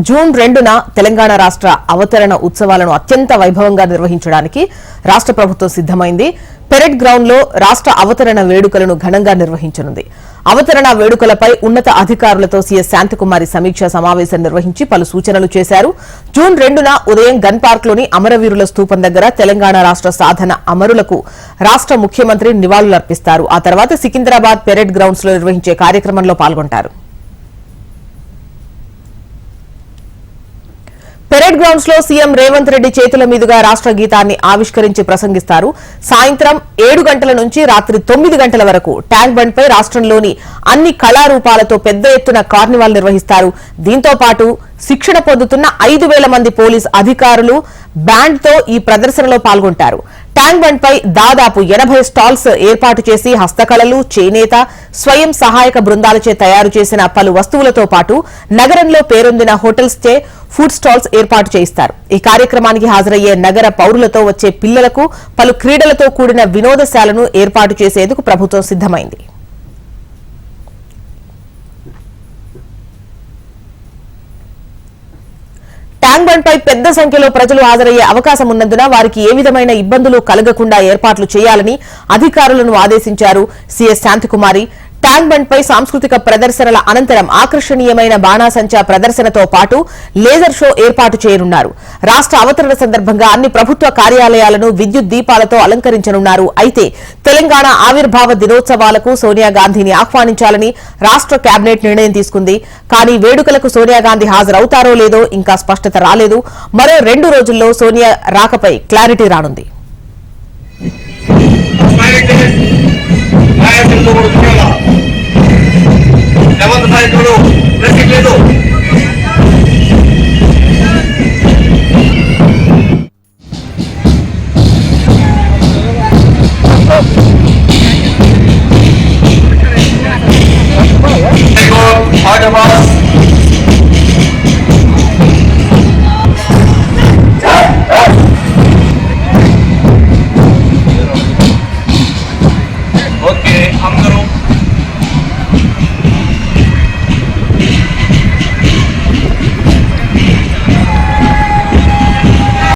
June 2న Telangana రాష్ట్ర అవతరణ ఉత్సవాలను అత్యంత వైభవంగా నిర్వహించడానికి రాష్ట్ర ప్రభుత్వం సిద్దమైంది. పెరెడ్ గ్రౌండ్ లో రాష్ట్ర అవతరణ వేడుకలను ఘనంగా నిర్వహించనుంది. అవతరణ వేడుకలపై ఉన్నత అధికారులతో సీఎస్ శాంతికుమారి సమీక్షా సమావేశం నిర్వహించి పలు సూచనలు చేశారు. జూన్ 2న ఉదయం గన్ పార్క్ లోని అమరవీరుల స్తూపం దగ్గర తెలంగాణ రాష్ట్ర సాధన అమరులకు రాష్ట్ర ముఖ్యమంత్రి నివాళులర్పిస్తారు. ఆ తర్వాత సికింద్రాబాద్ పెరెడ్ గ్రౌండ్స్ లో నిర్వహించే కార్యక్రమంలో పాల్గొంటారు. పెరేడ్ గ్రౌండ్స్ లో సీఎం రేవంత్ రెడ్డి చేతుల మీదుగా రాష్ట్ర గీతాన్ని ఆవిష్కరించి ప్రసంగిస్తారు. సాయంత్రం 7 గంటల నుంచి రాత్రి 9 గంటల వరకు ట్యాంక్ బండ్ పై రాష్ట్రంలోని అన్ని కళారూపాలతో పెద్ద ఎత్తున కార్నివాల్ నిర్వహిస్తారు. దీంతో పాటు శిక్షణ పొందుతున్న 5,000 మంది పోలీస్ అధికారులు బ్యాండ్ తో ఈ ప్రదర్శనలో పాల్గొంటారు. ట్యాంక్ బండ్ పై దాదాపు 80 స్టాల్స్ ఏర్పాటు చేసి హస్తకళలు, చేనేత, స్వయం సహాయక బృందాలచే తయారు చేసిన పలు వస్తువులతో పాటు నగరంలో పేరొందిన హోటల్స్ చే ఫుడ్ స్టాల్స్ ఏర్పాటు చేయిస్తారు. ఈ కార్యక్రమానికి హాజరయ్యే నగర పౌరులతో వచ్చే పిల్లలకు పలు క్రీడలతో కూడిన వినోదశాలను ఏర్పాటు చేసేందుకు ప్రభుత్వం సిద్దమైంది. ట్యాంక్ బండ్ పై పెద్ద సంఖ్యలో ప్రజలు హాజరయ్యే అవకాశం ఉన్నందున వారికి ఏ విధమైన ఇబ్బందులు కలగకుండా ఏర్పాట్లు చేయాలని అధికారులను ఆదేశించారు సీఎస్ శాంతికుమారి. ట్యాంక్ బండ్ పై సాంస్కృతిక ప్రదర్శనల అనంతరం ఆకర్షణీయమైన బాణాసంచా ప్రదర్శనతో పాటు లేజర్ షో ఏర్పాటు చేయనున్నారు. రాష్ట్ర అవతరణ సందర్భంగా అన్ని ప్రభుత్వ కార్యాలయాలను విద్యుత్ దీపాలతో అలంకరించనున్నారు. అయితే తెలంగాణ ఆవిర్భావ దినోత్సవాలకు సోనియా గాంధీని ఆహ్వానించాలని రాష్ట్ర కేబినెట్ నిర్ణయం తీసుకుంది. కానీ వేడుకలకు సోనియా గాంధీ హాజరవుతారో లేదో ఇంకా స్పష్టత రాలేదు. మరో 2 రోజుల్లో సోనియా రాకపై క్లారిటీ రానుంది.